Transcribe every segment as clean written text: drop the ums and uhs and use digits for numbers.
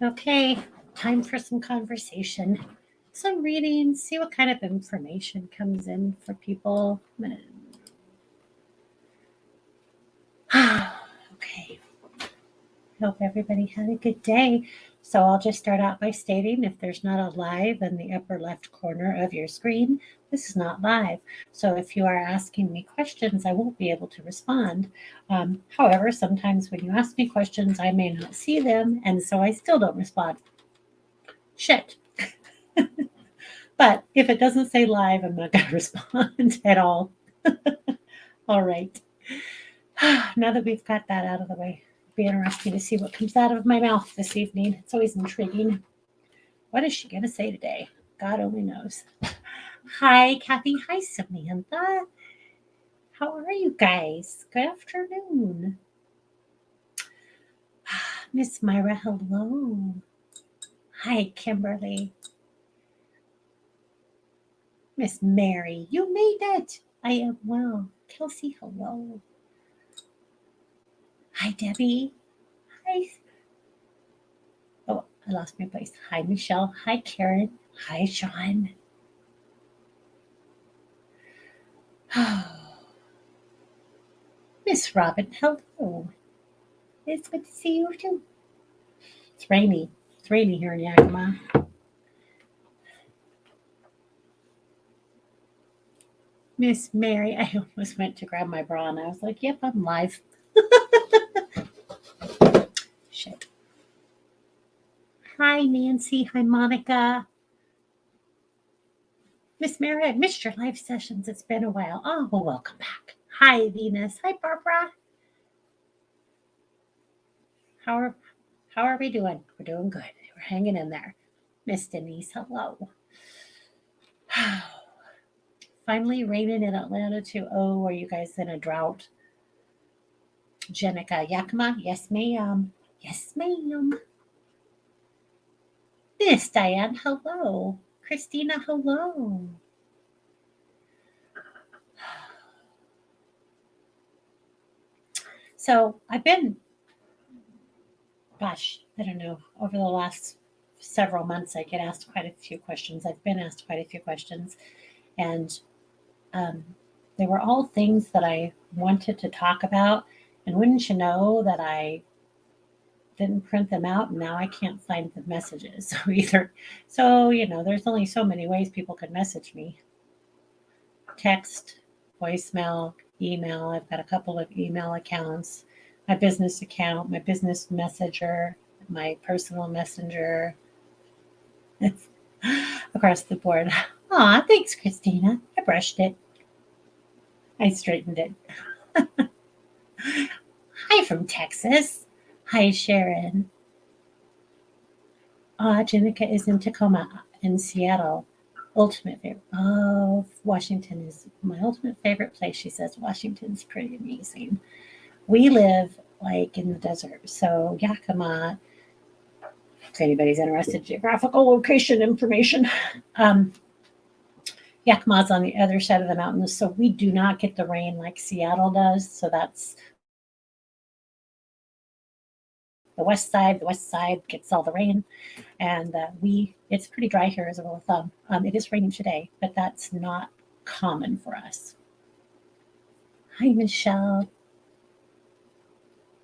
Okay, time for some conversation, some reading, see what kind of information comes in for people. Okay, hope everybody had a good day. So I'll just start out by stating if there's not a live in the upper left corner of your screen, this is not live. So if you are asking me questions, I won't be able to respond. However, sometimes when you ask me questions, I may not see them, and so I still don't respond. Shit. But if it doesn't say live, I'm not going to respond at all. All right. Now that we've got that out of the way, it'll be interesting to see what comes out of my mouth this evening. It's always intriguing. What is she going to say today? God only knows. Hi, Kathy. Hi, Samantha. How are you guys? Good afternoon. Miss Myra, hello. Hi, Kimberly. Miss Mary, you made it. I am well. Kelsey, hello. Hi, Debbie. Hi. Oh, I lost my place. Hi, Michelle. Hi, Karen. Hi, Sean. Miss Robin, hello. It's good to see you too. It's rainy. It's rainy here in Yakima. Miss Mary, I almost went to grab my bra and I was like, yep, I'm live. Shit. Hi, Nancy. Hi, Monica. Miss Mary, I missed your live sessions. It's been a while. Oh, well, welcome back. Hi, Venus. Hi, Barbara. How are we doing? We're doing good. We're hanging in there. Miss Denise, hello. Finally raining in Atlanta too. Oh, are you guys in a drought? Jenica, Yakima? Yes, ma'am. Yes, ma'am. Miss Diane, hello. Christina, hello. So I've been, gosh, I don't know, over the last several months, I get asked quite a few questions. I've been asked quite a few questions. And um, they were all things that I wanted to talk about. And wouldn't you know that I didn't print them out and now I can't find the messages. So there's only so many ways people could message me. Text, voicemail, email. I've got a couple of email accounts. My business account, my business messenger, my personal messenger. It's across the board. Aw, thanks, Christina. I brushed it. I straightened it. Hi from Texas. Hi, Sharon. Jenica is in Tacoma in Seattle. Ultimate favorite. Oh, Washington is my ultimate favorite place. She says Washington's pretty amazing. We live like in the desert. So Yakima, if anybody's interested, geographical location information. Yakima's on the other side of the mountains, so we do not get the rain like Seattle does. So that's the west side. The west side gets all the rain, and it's pretty dry here as a rule of thumb. It is raining today, but that's not common for us. Hi, Michelle.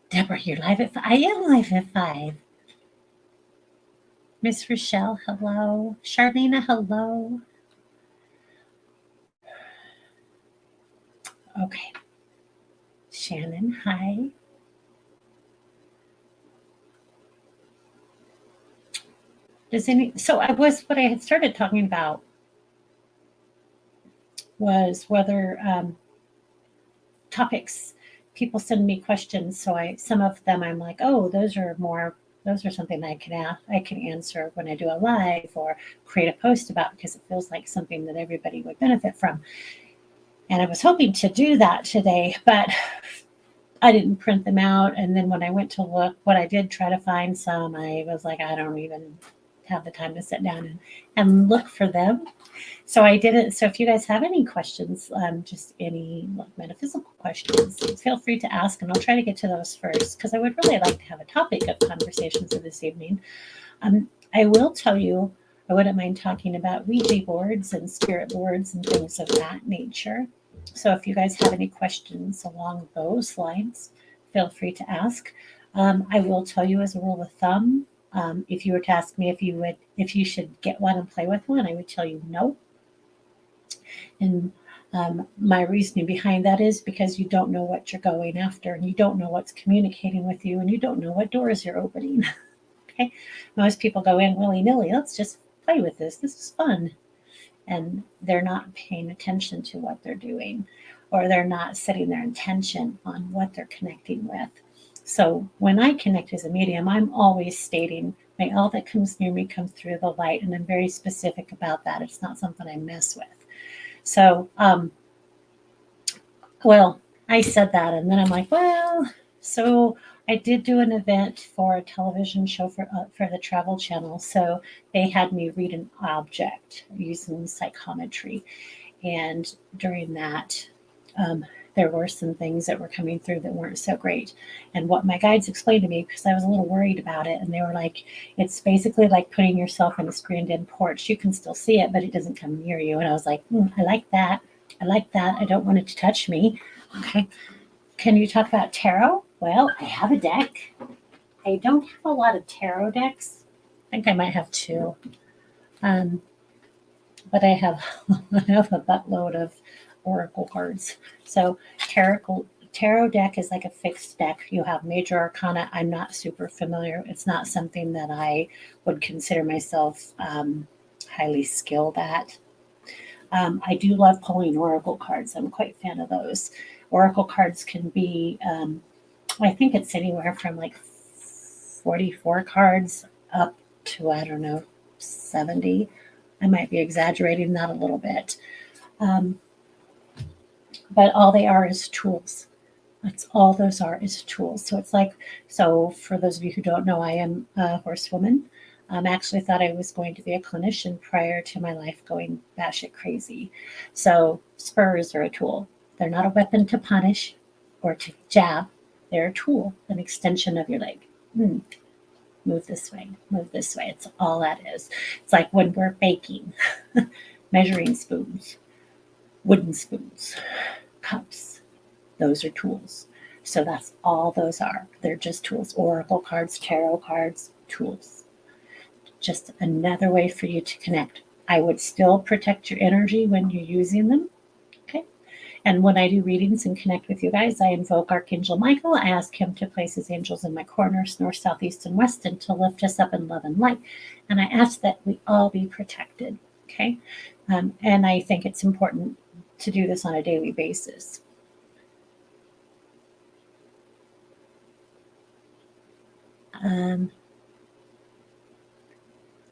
Deborah, you're live at 5. I am live at 5. Miss Rochelle, hello. Charlena, hello. Okay. Shannon, hi. What I had started talking about was whether topics people send me questions. So some of them I'm like, oh, those are something I can answer when I do a live or create a post about because it feels like something that everybody would benefit from. And I was hoping to do that today, but I didn't print them out. And then when I went to look, what I did try to find some, I was like, I don't even have the time to sit down and look for them. So I didn't. So if you guys have any questions, just any metaphysical questions, feel free to ask, and I'll try to get to those first because I would really like to have a topic of conversation for this evening. I will tell you, I wouldn't mind talking about Ouija boards and spirit boards and things of that nature. So if you guys have any questions along those lines, feel free to ask. I will tell you as a rule of thumb, if you were to ask me if you should get one and play with one, I would tell you no. And my reasoning behind that is because you don't know what you're going after, and you don't know what's communicating with you, and you don't know what doors you're opening. Okay, most people go in willy nilly. Let's just play with this. This is fun, and they're not paying attention to what they're doing, or they're not setting their intention on what they're connecting with. So when I connect as a medium, I'm always stating, may all that comes near me come through the light, and I'm very specific about that. It's not something I mess with. So, well, I said that, and then I'm like, well, so I did do an event for a television show for the Travel Channel. So they had me read an object using psychometry, and during that, um, there were some things that were coming through that weren't so great. And what my guides explained to me, because I was a little worried about it, and they were like, it's basically like putting yourself in a screened in porch. You can still see it, but it doesn't come near you. And I was like, I like that. I like that. I don't want it to touch me. Okay. Can you talk about tarot? Well, I have a deck. I don't have a lot of tarot decks. I think I might have two. But I have a buttload of oracle cards. So tarot deck is like a fixed deck. You have major arcana. I'm not super familiar. It's not something that I would consider myself highly skilled at. I do love pulling oracle cards. I'm quite a fan of those. Oracle cards can be, I think it's anywhere from like 44 cards up to, I don't know, 70. I might be exaggerating that a little bit. But all they are is tools. That's all those are is tools. So it's like, so for those of you who don't know, I am a horsewoman. Actually thought I was going to be a clinician prior to my life going batshit crazy. So spurs are a tool. They're not a weapon to punish or to jab. They're a tool, an extension of your leg. Move this way, move this way. It's all that is. It's like when we're baking, measuring spoons, wooden spoons, cups. Those are tools. So that's all those are. They're just tools. Oracle cards, tarot cards, tools. Just another way for you to connect. I would still protect your energy when you're using them. Okay. And when I do readings and connect with you guys, I invoke Archangel Michael. I ask him to place his angels in my corners, north, south, east, and west, and to lift us up in love and light. And I ask that we all be protected. Okay. And I think it's important to do this on a daily basis.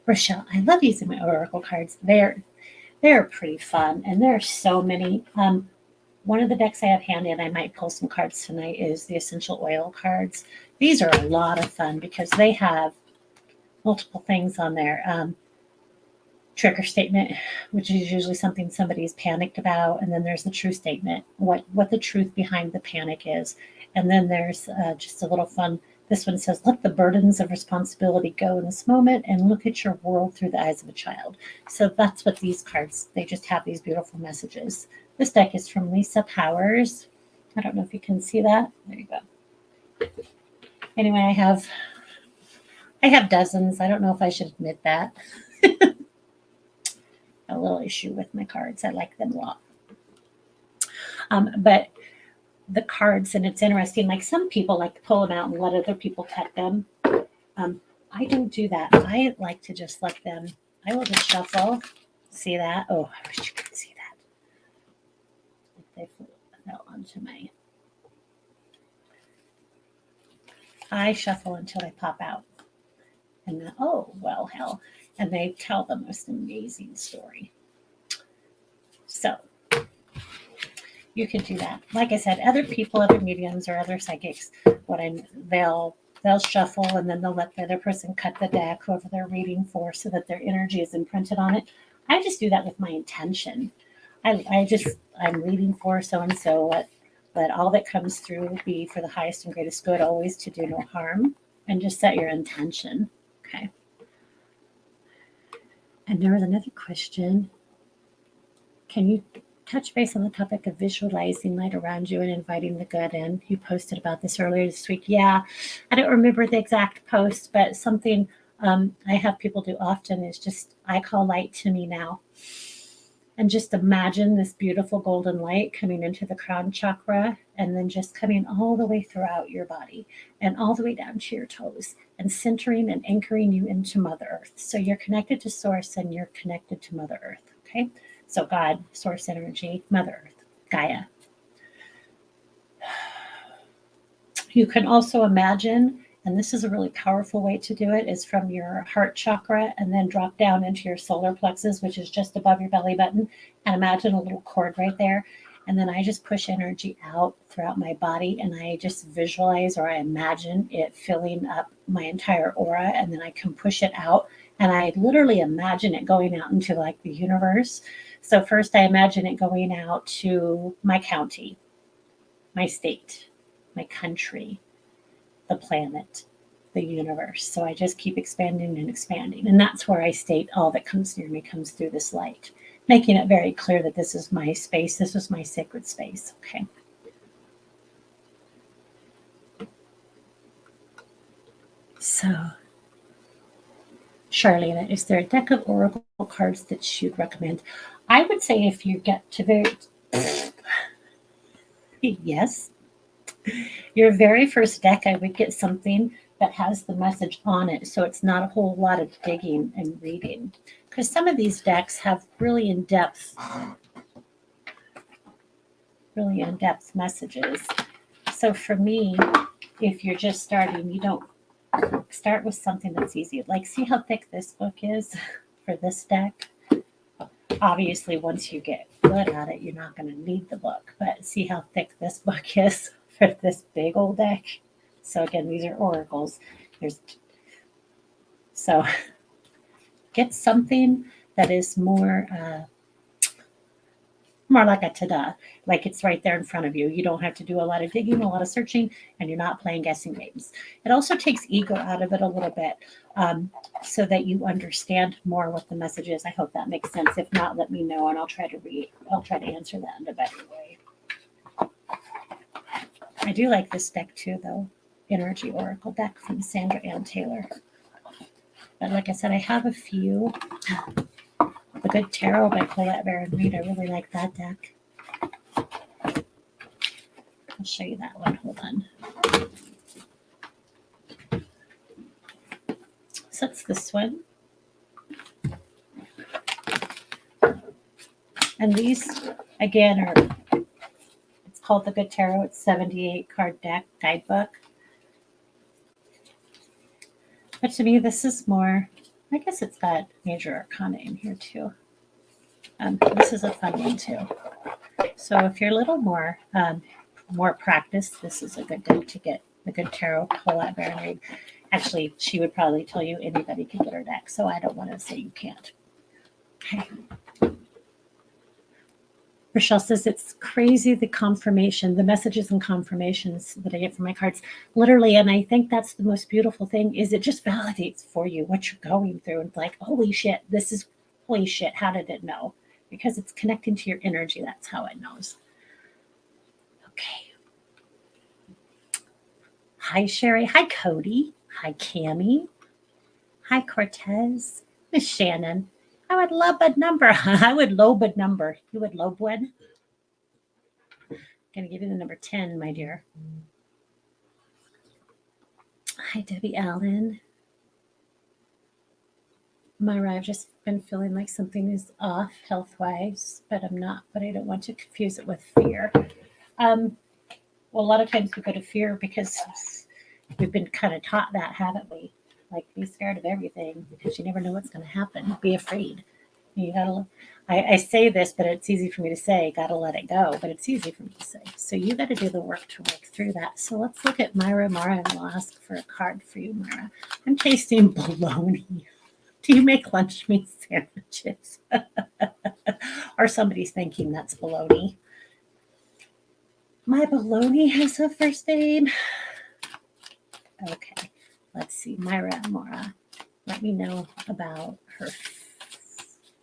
Rochelle, I love using my oracle cards. They're pretty fun, and there are so many. One of the decks I have handy, and I might pull some cards tonight, is the essential oil cards. These are a lot of fun because they have multiple things on there. Trigger statement, which is usually something somebody's panicked about, and then there's the true statement, what the truth behind the panic is, and then there's just a little fun. This one says, let the burdens of responsibility go in this moment and look at your world through the eyes of a child. So that's what these cards, they just have these beautiful messages. This deck is from Lisa Powers. I don't know if you can see that. There you go. Anyway, I have dozens. I don't know if I should admit that. A little issue with my cards. I like them a lot. But the cards, and it's interesting, like some people like to pull them out and let other people pet them. I don't do that. I like to just let them, I will just shuffle. See that? Oh, I wish you could see that. They fell onto my, I shuffle until they pop out. And then, oh, well, hell. And they tell the most amazing story. So you can do that. Like I said, other people, other mediums, or other psychics, they'll shuffle, and then they'll let the other person cut the deck, whoever they're reading for, so that their energy is imprinted on it. I just do that with my intention. I'm reading for so and so. Let all that comes through be for the highest and greatest good, always to do no harm, and just set your intention. Okay. And there was another question. Can you touch base on the topic of visualizing light around you and inviting the good in? You posted about this earlier this week. Yeah, I don't remember the exact post, but something I have people do often is just, I call light to me now. And just imagine this beautiful golden light coming into the crown chakra and then just coming all the way throughout your body and all the way down to your toes and centering and anchoring you into Mother Earth. So you're connected to Source and you're connected to Mother Earth. Okay. So God, Source energy, Mother Earth, Gaia. You can also imagine, and this is a really powerful way to do it, is from your heart chakra and then drop down into your solar plexus, which is just above your belly button, and imagine a little cord right there. And then I just push energy out throughout my body and I just visualize or I imagine it filling up my entire aura, and then I can push it out. And I literally imagine it going out into like the universe. So first I imagine it going out to my county, my state, my country, the planet, the universe. So I just keep expanding and expanding. And that's where I state all that comes near me comes through this light, making it very clear that this is my space. This is my sacred space. Okay. So, Charlene, is there a deck of oracle cards that you'd recommend? I would say if you get to very, yes, your very first deck, I would get something that has the message on it. So it's not a whole lot of digging and reading. Because some of these decks have really in-depth messages. So for me, if you're just starting, you don't start with something that's easy. Like, see how thick this book is for this deck? Obviously, once you get good at it, you're not going to need the book. But see how thick this book is for this big old deck? So again, these are oracles. So get something that is more like a ta-da, like it's right there in front of you. You don't have to do a lot of digging, a lot of searching, and you're not playing guessing games. It also takes ego out of it a little bit, so that you understand more what the message is. I hope that makes sense. If not, let me know, and I'll try to answer that in a better way. I do like this deck too, though. Energy Oracle deck from Sandra Ann Taylor. But like I said, I have a few. The Good Tarot by Colette Baron Reed. I really like that deck. I'll show you that one. Hold on. So that's this one. And these, again, it's called the Good Tarot. It's 78 card deck guidebook. But to me, this is more, I guess it's got major arcana in here too. This is a fun one too. So if you're a little more practiced, this is a good deck to get. The Good Tarot, Colette Baron Reed. Actually, she would probably tell you anybody can get her deck, so I don't want to say you can't. Okay. Rochelle says it's crazy the messages and confirmations that I get from my cards, literally. And I think that's the most beautiful thing is it just validates for you what you're going through. And it's like, holy shit, how did it know? Because it's connecting to your energy. That's how it knows. Okay. Hi, Sherry. Hi, Cody. Hi, Cammie. Hi, Cortez. Miss Shannon. I would love a number. I would lobe a number. You would lobe one? I'm going to give you the number 10, my dear. Hi, Debbie Allen. Myra, I've just been feeling like something is off health-wise, but I'm not. But I don't want to confuse it with fear. Well, a lot of times we go to fear because we've been kind of taught that, haven't we? Like, be scared of everything because you never know what's going to happen. Be afraid. You gotta. I say this, but it's easy for me to say. Gotta let it go, but it's easy for me to say. So you got to do the work to work through that. So let's look at Myra Mara, and I'll ask for a card for you, Myra. I'm tasting bologna. Do you make lunch meat sandwiches? Or somebody's thinking that's bologna. My bologna has a first name. Okay, let's see. Myra Mora. Let me know about her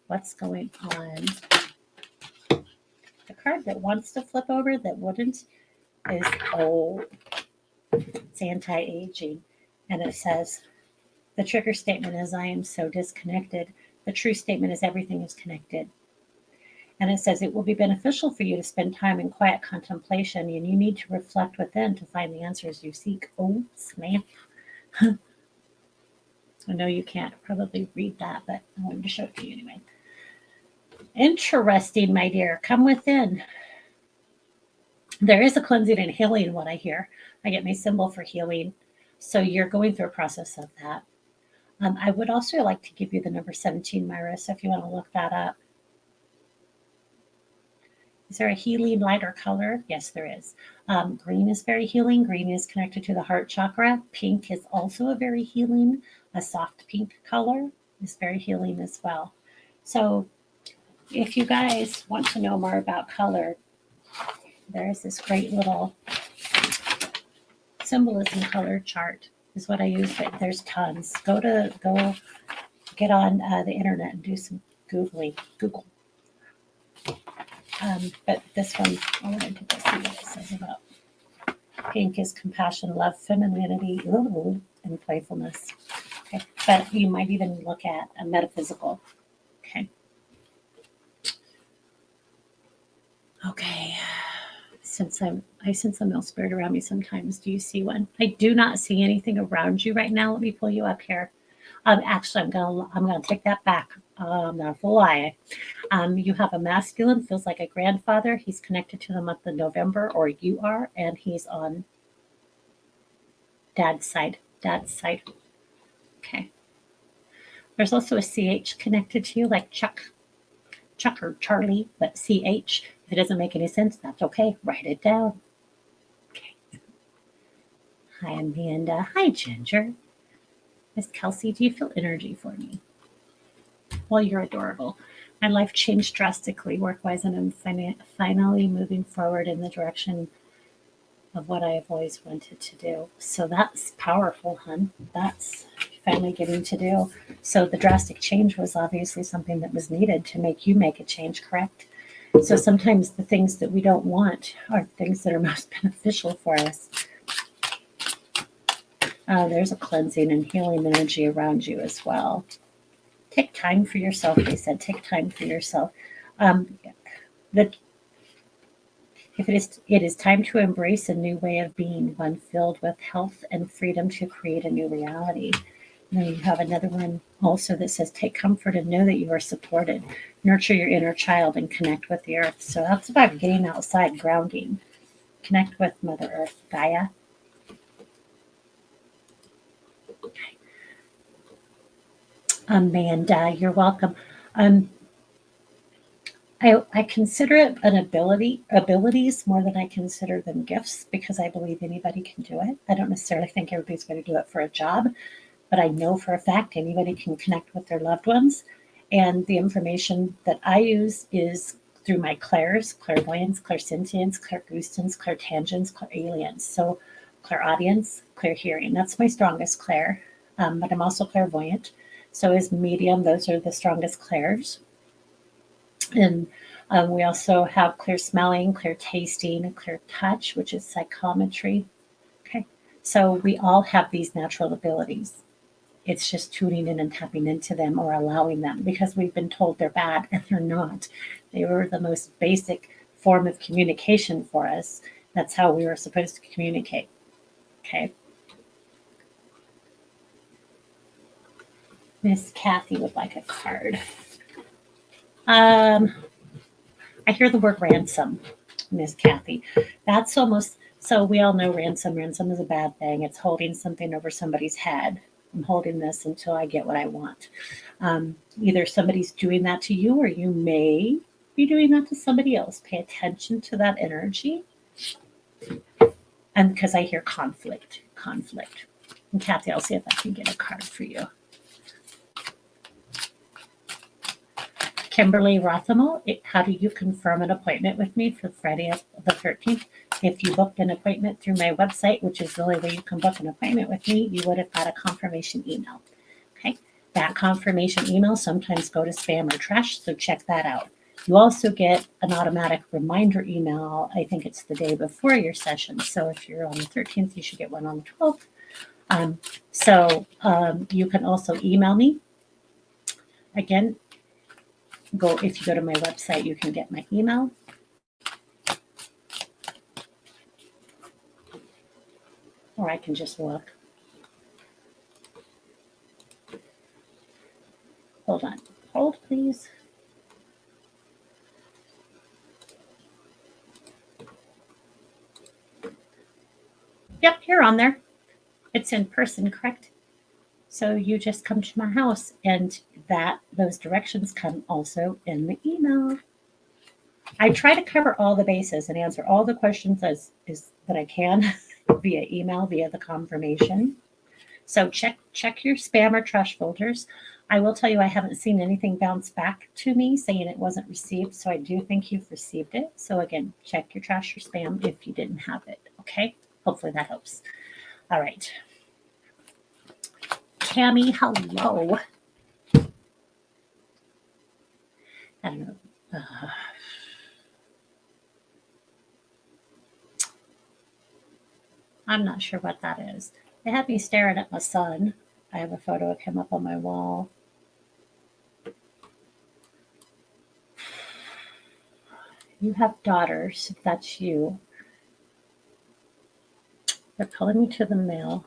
what's going on. The card that wants to flip over that wouldn't is, oh, it's anti-aging. And it says, the trigger statement is, I am so disconnected. The true statement is, everything is connected. And it says, it will be beneficial for you to spend time in quiet contemplation, and you need to reflect within to find the answers you seek. Oh, snap. I know you can't probably read that, but I wanted to show it to you anyway. Interesting, my dear. Come within. There is a cleansing and healing, what I hear. I get my symbol for healing. So you're going through a process of that. I would also like to give you the number 17, Myra, so if you want to look that up. Is there a healing light or color? Yes, there is. Green is very healing. Green is connected to the heart chakra. Pink is also a very healing. A soft pink color is very healing as well. So if you guys want to know more about color, there's this great little symbolism color chart is what I use, but there's tons. Go get on the internet and do some Googling. Google. But this one, I wanted to go see what it says about. Pink is compassion, love, femininity, and playfulness. Okay, but you might even look at a metaphysical. Okay. Okay. I sense a male spirit around me sometimes. Do you see one? I do not see anything around you right now. Let me pull you up here. Actually, I'm gonna take that back. I'm not a lie. You have a masculine, feels like a grandfather. He's connected to the month of November, or you are, and he's on dad's side. Okay. There's also a CH connected to you, like Chuck or Charlie, but CH. If it doesn't make any sense, that's okay. Write it down. Okay. Hi, Amanda. Hi, Ginger. Miss Kelsey, do you feel energy for me? Well, you're adorable. My life changed drastically work-wise, and I'm finally moving forward in the direction of what I've always wanted to do. So that's powerful, hun. That's finally getting to do. So the drastic change was obviously something that was needed to make you make a change, correct? So sometimes the things that we don't want are things that are most beneficial for us. There's a cleansing and healing energy around you as well. Take time for yourself, they said. Take time for yourself. It is time to embrace a new way of being, one filled with health and freedom to create a new reality. And then you have another one also that says, take comfort and know that you are supported. Nurture your inner child and connect with the earth. So that's about getting outside, grounding. Connect with Mother Earth, Gaia. Amanda, you're welcome. I consider it an abilities more than I consider them gifts, because I believe anybody can do it. I don't necessarily think everybody's going to do it for a job, but I know for a fact anybody can connect with their loved ones. And the information that I use is through my clairs, clairvoyance, clairsentience, clairgustance, clairtangents, clairaliens. So clairaudience, clairhearing. That's my strongest clair, but I'm also clairvoyant. So is medium. Those are the strongest clairs. And we also have clear smelling, clear tasting, clear touch, which is psychometry. Okay. So we all have these natural abilities. It's just tuning in and tapping into them, or allowing them, because we've been told they're bad, and they're not. They were the most basic form of communication for us. That's how we were supposed to communicate. Okay. Miss Kathy would like a card. I hear the word ransom, Miss Kathy. That's almost, so we all know ransom. Ransom is a bad thing. It's holding something over somebody's head. I'm holding this until I get what I want. Either somebody's doing that to you, or you may be doing that to somebody else. Pay attention to that energy. And because I hear conflict. And Kathy, I'll see if I can get a card for you. Kimberly Rothamo, how do you confirm an appointment with me for Friday the 13th? If you booked an appointment through my website, which is the only way you can book an appointment with me, you would have got a confirmation email. Okay, That confirmation email sometimes go to spam or trash, so check that out. You also get an automatic reminder email. I think it's the day before your session. So if you're on the 13th, you should get one on the 12th. You can also email me. Again, if you go to my website, you can get my email. Or I can just look. Hold on. Hold, please. Yep, you're on there. It's in person, correct? So you just come to my house, and those directions come also in the email. I try to cover all the bases and answer all the questions that I can via email, via the confirmation. So check your spam or trash folders. I will tell you, I haven't seen anything bounce back to me saying it wasn't received. So I do think you've received it. So again, check your trash or spam if you didn't have it. Okay. Hopefully that helps. All right. Tammy, hello. I don't know. I'm not sure what that is. They had me staring at my son. I have a photo of him up on my wall. You have daughters, if that's you. They're pulling me to the mail.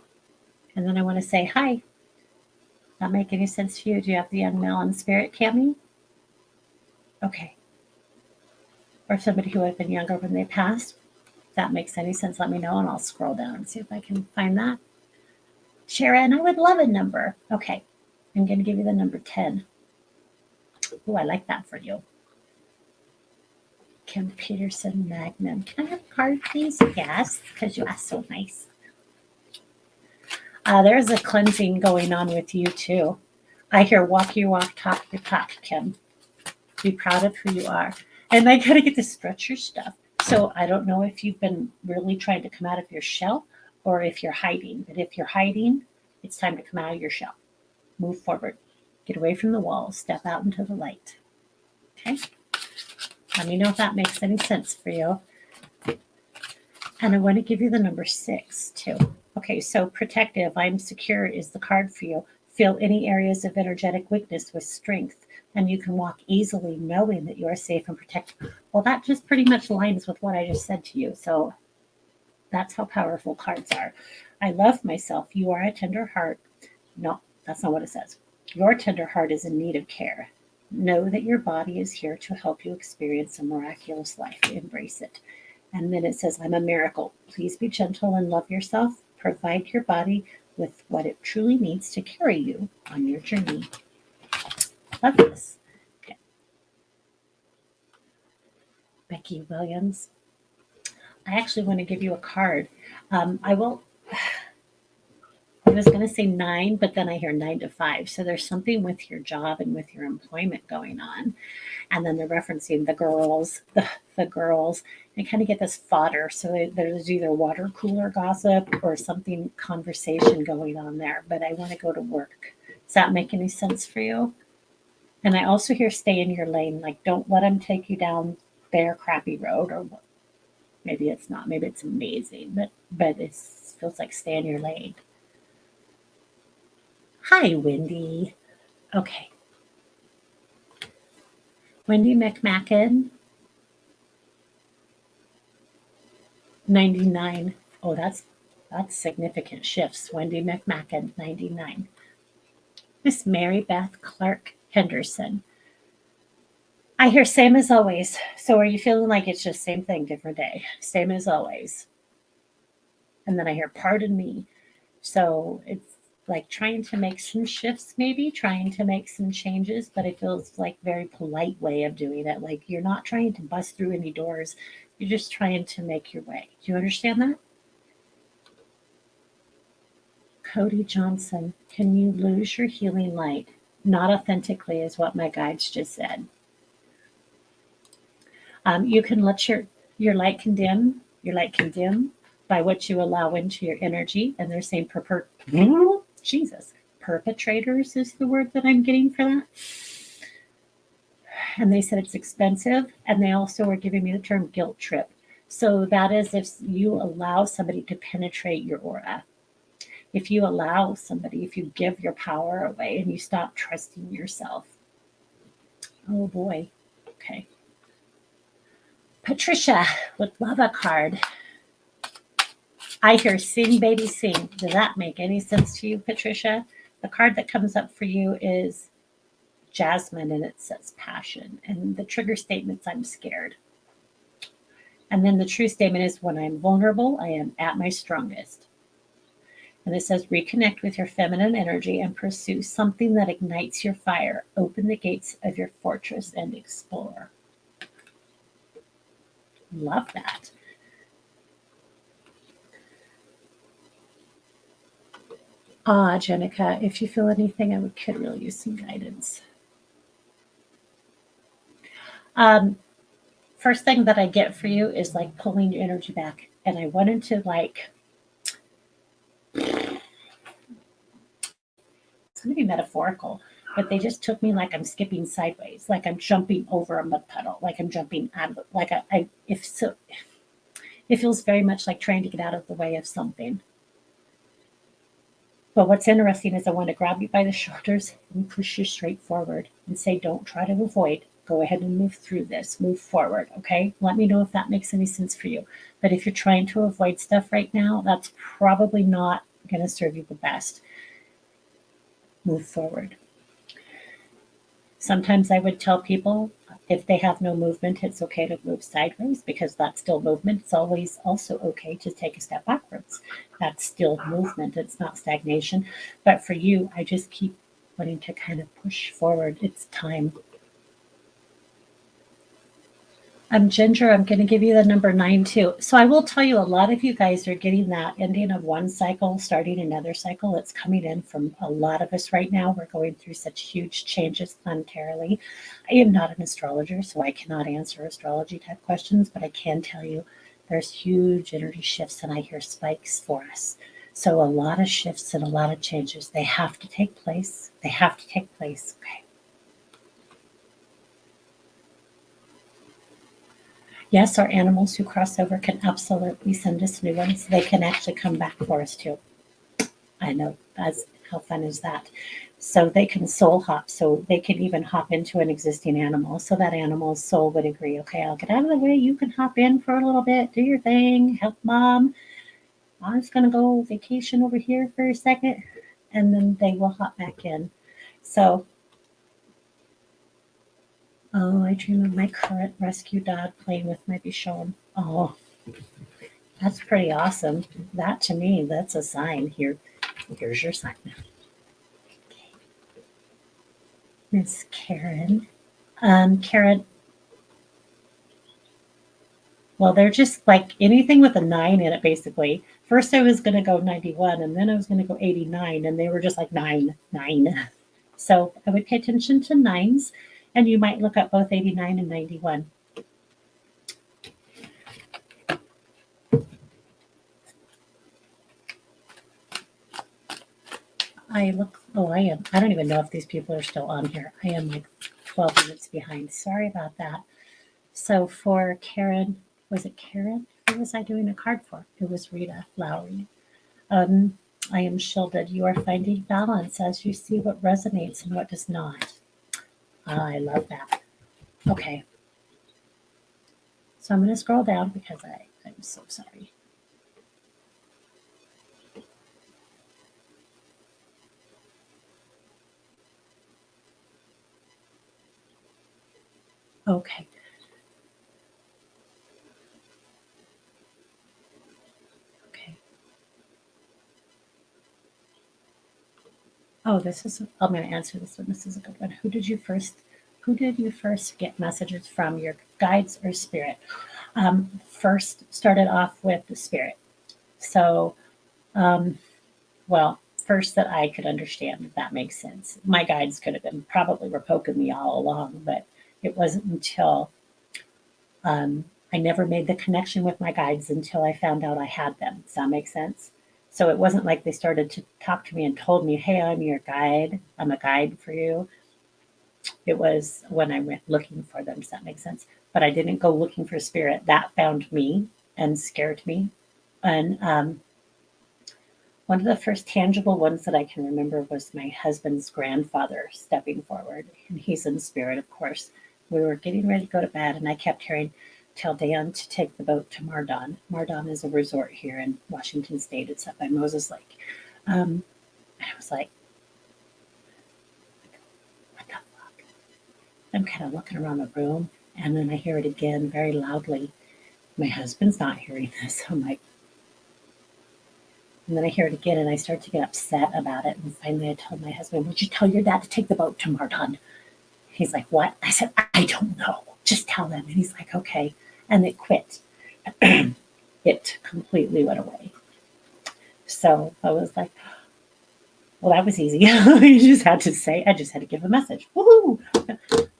And then I want to say, hi. Not make any sense to you? Do you have the young male in spirit, Cami? Okay. Or somebody who had been younger when they passed. If that makes any sense, let me know, and I'll scroll down and see if I can find that. Sharon, I would love a number. Okay. I'm going to give you the number 10. Oh, I like that for you. Kim Peterson Magnum. Can I have a card, please? Yes, because you asked so nice. There's a cleansing going on with you, too. I hear walk your walk, talk your talk, Kim. Be proud of who you are. And I got to get to stretch your stuff. So I don't know if you've been really trying to come out of your shell or if you're hiding. But if you're hiding, it's time to come out of your shell. Move forward. Get away from the wall. Step out into the light. Okay? Let me know if that makes any sense for you. And I want to give you the number 6, too. Okay, so protective, I'm secure is the card for you. Fill any areas of energetic weakness with strength, and you can walk easily knowing that you are safe and protected. Well, that just pretty much aligns with what I just said to you. So that's how powerful cards are. I love myself. You are a tender heart. No, that's not what it says. Your tender heart is in need of care. Know that your body is here to help you experience a miraculous life. Embrace it. And then it says, I'm a miracle. Please be gentle and love yourself. Provide your body with what it truly needs to carry you on your journey. Love this. Okay. Becky Williams. I actually want to give you a card. I was going to say 9, but then I hear 9 to 5. So there's something with your job and with your employment going on. And then they're referencing the girls, the girls, and kind of get this fodder. So there's either water cooler gossip or something, conversation going on there. But I want to go to work. Does that make any sense for you? And I also hear stay in your lane. Like, don't let them take you down their crappy road, or maybe it's not. Maybe it's amazing, but it feels like stay in your lane. Hi, Wendy. Okay. Wendy McMacken, 99. Oh, that's significant shifts. Wendy McMacken, 99. Miss Mary Beth Clark Henderson. I hear same as always. So are you feeling like it's just same thing, different day? Same as always. And then I hear pardon me. So it's like trying to make some shifts, maybe trying to make some changes, but it feels like very polite way of doing it. Like you're not trying to bust through any doors. You're just trying to make your way. Do you understand that? Cody Johnson, can you lose your healing light? Not authentically is what my guides just said. You can let your light condemn. Your light condemn by what you allow into your energy. And they're saying perpetrators is the word that I'm getting for that. And they said it's expensive. And they also were giving me the term guilt trip. So that is if you allow somebody to penetrate your aura. If you allow somebody, if you give your power away and you stop trusting yourself. Oh boy. Okay. Patricia with Lava card. I hear sing, baby, sing. Does that make any sense to you, Patricia? The card that comes up for you is Jasmine, and it says passion. And the trigger statement's I'm scared. And then the true statement is when I'm vulnerable, I am at my strongest. And it says reconnect with your feminine energy and pursue something that ignites your fire. Open the gates of your fortress and explore. Love that. Jenica, if you feel anything, could really use some guidance. First thing that I get for you is like pulling your energy back. And I wanted to like, it's going to be metaphorical, but they just took me like I'm skipping sideways, like I'm jumping over a mud puddle, like I'm jumping out of it. Like if so, it feels very much like trying to get out of the way of something. But what's interesting is I want to grab you by the shoulders and push you straight forward and say, don't try to avoid. Go ahead and move through this, move forward. Okay. Let me know if that makes any sense for you. But if you're trying to avoid stuff right now, that's probably not going to serve you the best. Move forward. Sometimes I would tell people if they have no movement, it's okay to move sideways because that's still movement. It's always also okay to take a step backwards. That's still movement. It's not stagnation. But for you, I just keep wanting to kind of push forward. It's time. Ginger, I'm going to give you the number 9 too. So I will tell you, a lot of you guys are getting that ending of one cycle, starting another cycle. It's coming in from a lot of us right now. We're going through such huge changes planetarily. I am not an astrologer, so I cannot answer astrology type questions, but I can tell you there's huge energy shifts and I hear spikes for us. So a lot of shifts and a lot of changes. They have to take place. They have to take place. Okay. Yes, our animals who cross over can absolutely send us new ones. They can actually come back for us too. I know. How fun is that? So they can soul hop. So they can even hop into an existing animal. So that animal's soul would agree, okay, I'll get out of the way. You can hop in for a little bit, do your thing, help mom. I'm just going to go vacation over here for a second. And then they will hop back in. So oh, I dream of my current rescue dog playing with my Bichon. Oh, that's pretty awesome. That to me, that's a sign. Here's your sign. Okay. Miss Karen. Karen, well, they're just like anything with a 9 in it, basically. First, I was going to go 91, and then I was going to go 89, and they were just like 9, 9. So I would pay attention to 9s, and you might look up both 89 and 91. I am. I don't even know if these people are still on here. I am like 12 minutes behind. Sorry about that. So for Karen, was it Karen? Who was I doing a card for? It was Rita Lowry. I am shielded. You are finding balance as you see what resonates and what does not. I love that. Okay. So I'm going to scroll down because I'm so sorry. Okay. Okay. Oh, I'm going to answer this one. This is a good one. Who did you first get messages from, your guides or spirit? First started off with the spirit. So, well, first that I could understand, if that makes sense. My guides could have been probably were poking me all along, but it wasn't until I never made the connection with my guides until I found out I had them. Does that make sense? So it wasn't like they started to talk to me and told me, hey, I'm your guide. I'm a guide for you. It was when I went looking for them. Does that make sense? But I didn't go looking for spirit. That found me and scared me. And one of the first tangible ones that I can remember was my husband's grandfather stepping forward. And he's in spirit, of course. We were getting ready to go to bed, and I kept hearing, tell Dan to take the boat to Mardon. Mardon is a resort here in Washington State. It's up by Moses Lake. And I was like, what the fuck? I'm kind of looking around the room, and then I hear it again very loudly. My husband's not hearing this. I'm like, and then I hear it again, and I start to get upset about it. And finally, I told my husband, would you tell your dad to take the boat to Mardon? He's like, what? I said, I don't know. Just tell them. And he's like, okay. And it quit. It completely went away. So I was like, well, that was easy. I just had to give a message. Woohoo!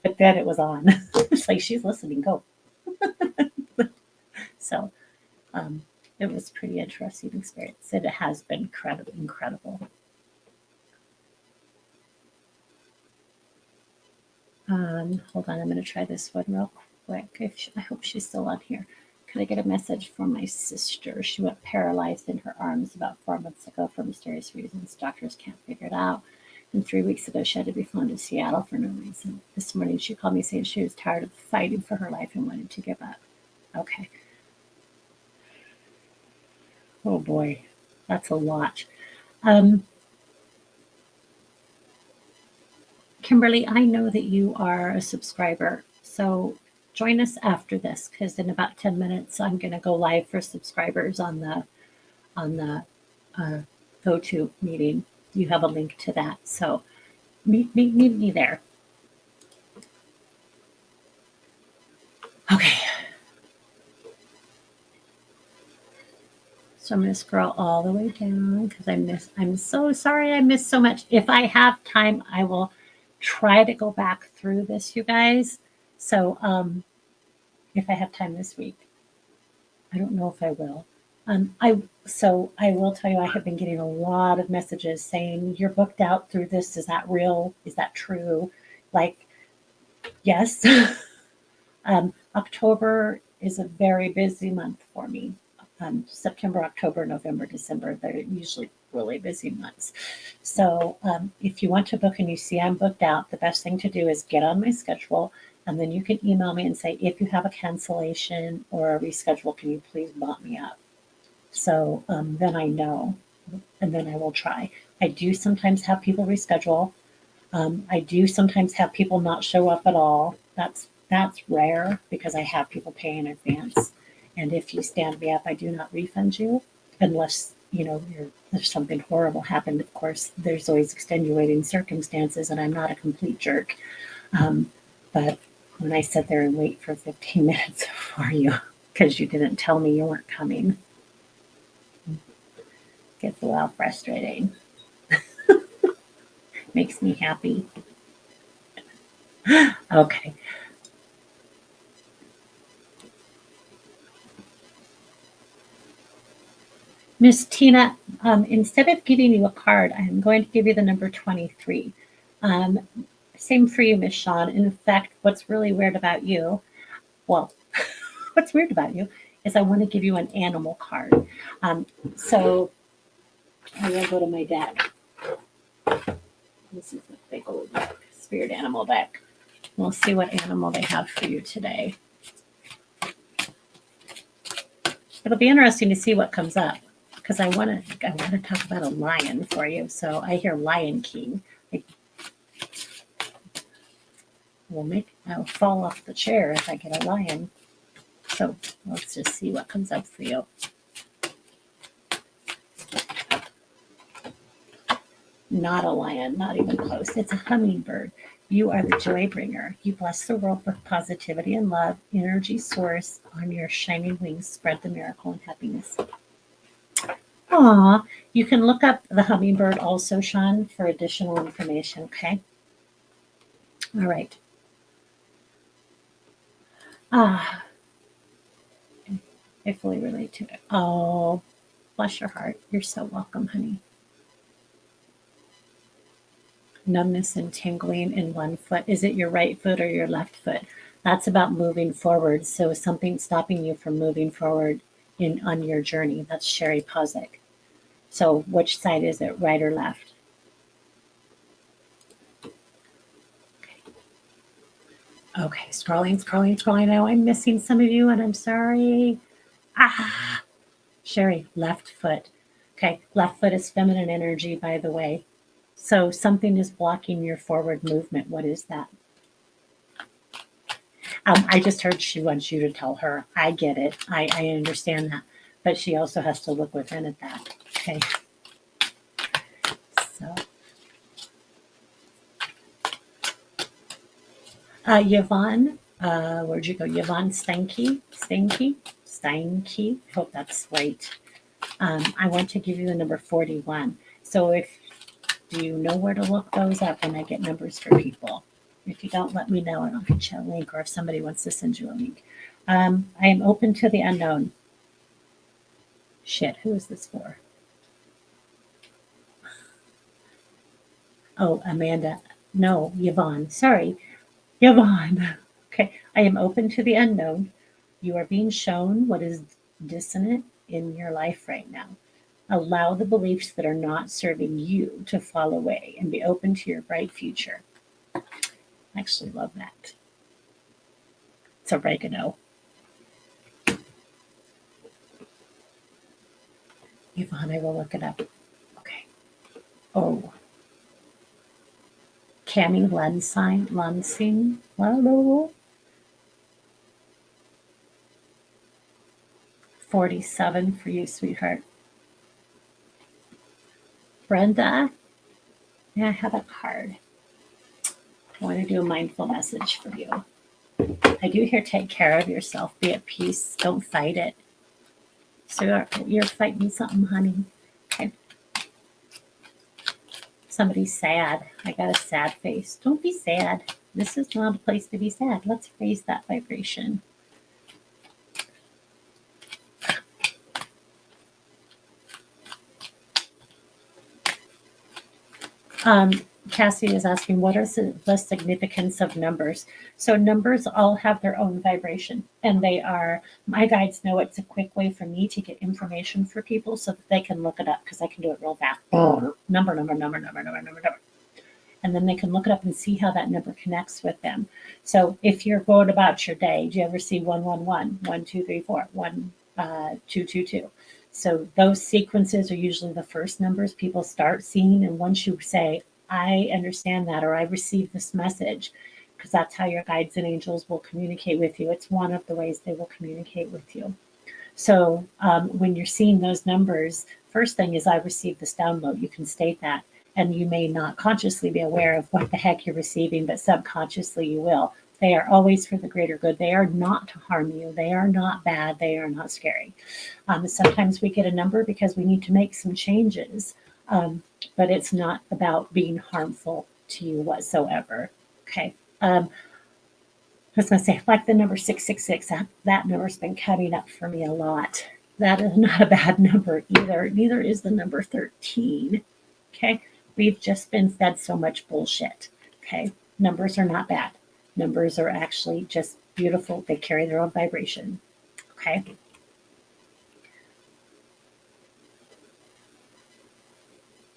But then it was on. It's like, she's listening, go. So it was pretty interesting experience. It has been incredible. Hold on, I'm going to try this one real quick. I hope she's still on here. Could I get a message from my sister? She went paralyzed in her arms about 4 months ago for mysterious reasons. Doctors can't figure it out. And 3 weeks ago, she had to be flown to Seattle for no reason. This morning, she called me saying she was tired of fighting for her life and wanted to give up. Okay. Oh boy, that's a lot. Kimberly, I know that you are a subscriber, so join us after this because in about 10 minutes I'm going to go live for subscribers on the go-to meeting. You have a link to that, so meet me there. Okay. So I'm going to scroll all the way down because I'm so sorry I missed so much. If I have time, I will try to go back through this, you guys. So if I have time this week, I don't know if I will. I will tell you I have been getting a lot of messages saying you're booked out through this. Is that real? Is that true? Like, yes. October is a very busy month for me. September, October, November, December, they're usually really busy months. So if you want to book and you see I'm booked out, the best thing to do is get on my schedule and then you can email me and say, if you have a cancellation or a reschedule, can you please bump me up? So then I know and then I will try. I do sometimes have people reschedule. I do sometimes have people not show up at all. That's rare because I have people pay in advance. And if you stand me up, I do not refund you unless, if something horrible happened. Of course, there's always extenuating circumstances, and I'm not a complete jerk. But when I sit there and wait for 15 minutes for you because you didn't tell me you weren't coming, it gets a little frustrating. Makes me happy. Okay. Miss Tina, instead of giving you a card, I'm going to give you the number 23. Same for you, Miss Sean. In fact, what's really weird about you, well, what's weird about you is I want to give you an animal card. So I will go to my deck. This is a big old deck, spirit animal deck. We'll see what animal they have for you today. It'll be interesting to see what comes up because I want to talk about a lion for you. So I hear Lion King. I'll fall off the chair if I get a lion. So let's just see what comes up for you. Not a lion, not even close. It's a hummingbird. You are the joy bringer. You bless the world with positivity and love. Energy source on your shining wings. Spread the miracle and happiness. Aw, you can look up the hummingbird also, Sean, for additional information, okay? All right. I fully relate to it. Oh, Bless your heart. You're so welcome, honey. Numbness and tingling in one foot. Is it your right foot or your left foot? That's about moving forward. So something stopping you from moving forward in on your journey. That's Sherry Pozick. So which side is it, right or left? Okay, scrolling. Now I'm missing some of you and I'm sorry. Ah, Sherry, left foot. Okay, left foot is feminine energy, by the way. So something is blocking your forward movement. What is that? I just heard she wants you to tell her. I get it. I understand that. But she also has to look within at that. Okay. So, Yvonne, where'd you go? Yvonne Steinke. Hope that's right. I want to give you the number 41. So do you know where to look those up when I get numbers for people? If you don't, let me know and I'll get you a link, or if somebody wants to send you a link. I am open to the unknown. Shit, who is this for? Oh, Amanda. No, Yvonne. Sorry, Yvonne. Okay, I am open to the unknown. You are being shown what is dissonant in your life right now. Allow the beliefs that are not serving you to fall away and be open to your bright future. I actually love that. It's oregano. Yvonne, I will look it up. Okay. Oh. Cami Lansing. Hello. 47 for you, sweetheart. Brenda, may I have a card? I want to do a mindful message for you. I do hear take care of yourself. Be at peace. Don't fight it. So you're fighting something, honey. Okay. Somebody's sad. I got a sad face. Don't be sad. This is not a place to be sad. Let's raise that vibration. Cassie is asking, what is the significance of numbers? So numbers all have their own vibration, and my guides know it's a quick way for me to get information for people so that they can look it up, because I can do it real fast. Number. And then they can look it up and see how that number connects with them. So if you're going about your day, do you ever see 111, 1, 2, 3, 4, 1, 2, 2, 2? So those sequences are usually the first numbers people start seeing. And once you say, I understand that, or I received this message, because that's how your guides and angels will communicate with you. It's one of the ways they will communicate with you. So when you're seeing those numbers, first thing is, I received this download. You can state that. And you may not consciously be aware of what the heck you're receiving, but subconsciously you will. They are always for the greater good. They are not to harm you. They are not bad. They are not scary. Sometimes we get a number because we need to make some changes, but it's not about being harmful to you whatsoever. Okay. I was going to say, like the number 666, that number's been coming up for me a lot. That is not a bad number either. Neither is the number 13. Okay. We've just been fed so much bullshit. Okay. Numbers are not bad. Numbers are actually just beautiful. They carry their own vibration. Okay.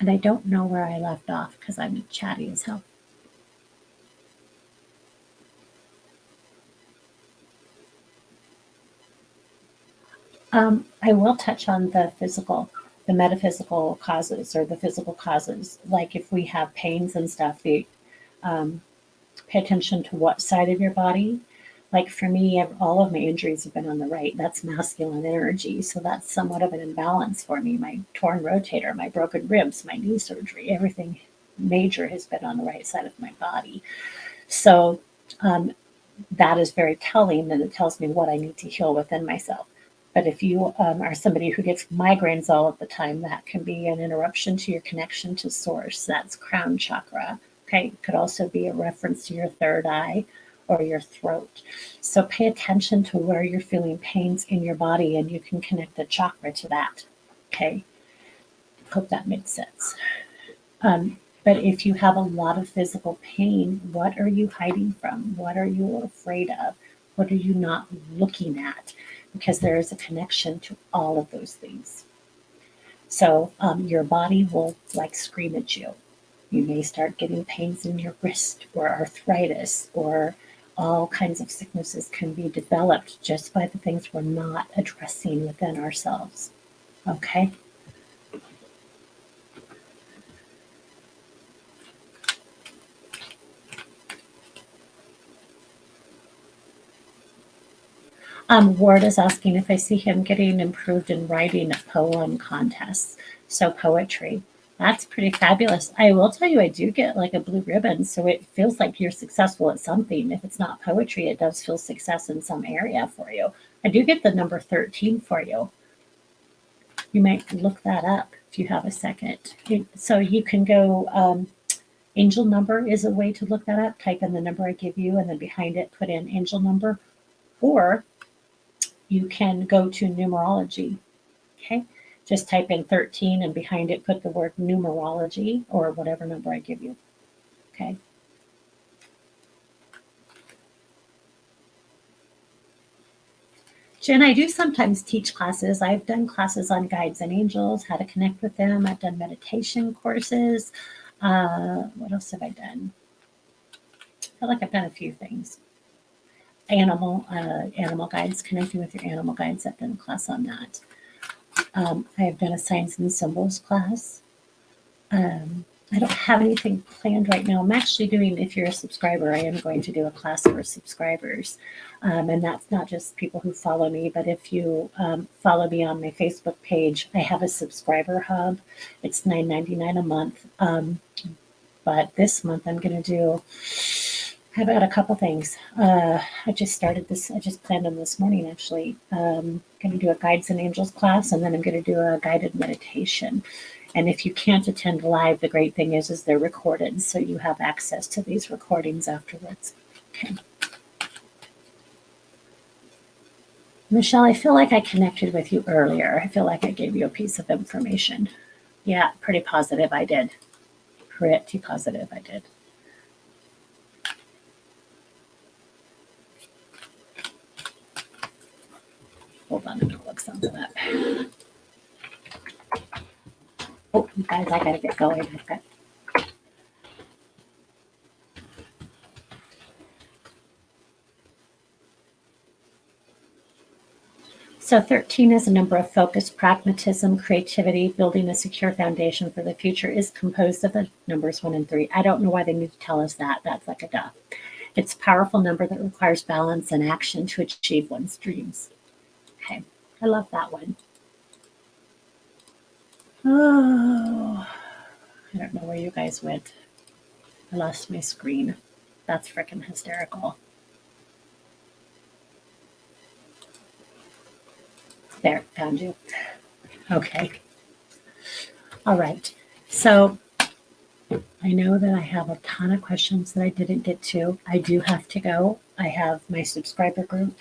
And I don't know where I left off because I'm chatty as hell. I will touch on the metaphysical causes, or the physical causes. Like if we have pains and stuff, pay attention to what side of your body. Like for me, all of my injuries have been on the right. That's masculine energy. So that's somewhat of an imbalance for me. My torn rotator, my broken ribs, my knee surgery, everything major has been on the right side of my body. So that is very telling, and it tells me what I need to heal within myself. But if you are somebody who gets migraines all of the time, that can be an interruption to your connection to source. That's crown chakra. Okay. It could also be a reference to your third eye or your throat. So pay attention to where you're feeling pains in your body, and you can connect the chakra to that. Okay, hope that makes sense. But if you have a lot of physical pain, what are you hiding from? What are you afraid of? What are you not looking at? Because there is a connection to all of those things. So your body will like scream at you. You may start getting pains in your wrist or arthritis, or all kinds of sicknesses can be developed just by the things we're not addressing within ourselves. Okay? Ward is asking if I see him getting improved in writing poem contests. So poetry. That's pretty fabulous. I will tell you, I do get like a blue ribbon, so it feels like you're successful at something. If it's not poetry, it does feel success in some area for you. I do get the number 13 for you. You might look that up if you have a second. So you can go, angel number is a way to look that up. Type in the number I give you, and then behind it, put in angel number. Or you can go to numerology. Okay. Just type in 13 and behind it put the word numerology or whatever number I give you. Okay. Jen, I do sometimes teach classes. I've done classes on guides and angels, how to connect with them. I've done meditation courses. What else have I done? I feel like I've done a few things. Animal guides, connecting with your animal guides. I've done a class on that. I have done a signs and symbols class. I don't have anything planned right now. I'm actually doing, if you're a subscriber, I am going to do a class for subscribers. And that's not just people who follow me, but if you follow me on my Facebook page, I have a subscriber hub. It's $9.99 a month. But this month I'm going to do, I've got a couple things. I just started this, I just planned them this morning actually. I'm going to do a guides and angels class, and then I'm going to do a guided meditation. And if you can't attend live, the great thing is they're recorded, so you have access to these recordings afterwards. Okay. Michelle, I feel like I connected with you earlier. I feel like I gave you a piece of information. Yeah, pretty positive I did. Pretty positive I did. Hold on, I'm going to look something up. Oh, you guys, I got to get going. I've got So 13 is a number of focus, pragmatism, creativity, building a secure foundation for the future is composed of the numbers 1 and 3. I don't know why they need to tell us that. That's like a duh. It's a powerful number that requires balance and action to achieve one's dreams. Okay, I love that one. Oh, I don't know where you guys went. I lost my screen. That's freaking hysterical. There, found you. Okay. All right. So I know that I have a ton of questions that I didn't get to. I do have to go. I have my subscriber group.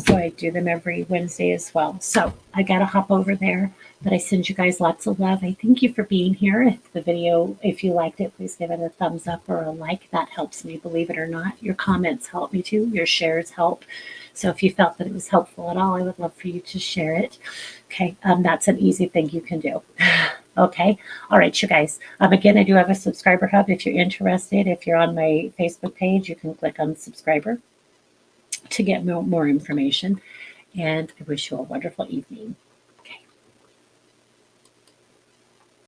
So I do them every Wednesday as well. So I got to hop over there, but I send you guys lots of love. I thank you for being here. If the video, if you liked it, please give it a thumbs up or a like. That helps me, believe it or not. Your comments help me too. Your shares help. So if you felt that it was helpful at all, I would love for you to share it. Okay, that's an easy thing you can do. Okay, all right, you guys. Again, I do have a subscriber hub. If you're interested, if you're on my Facebook page, you can click on subscriber to get more information. And I wish you a wonderful evening.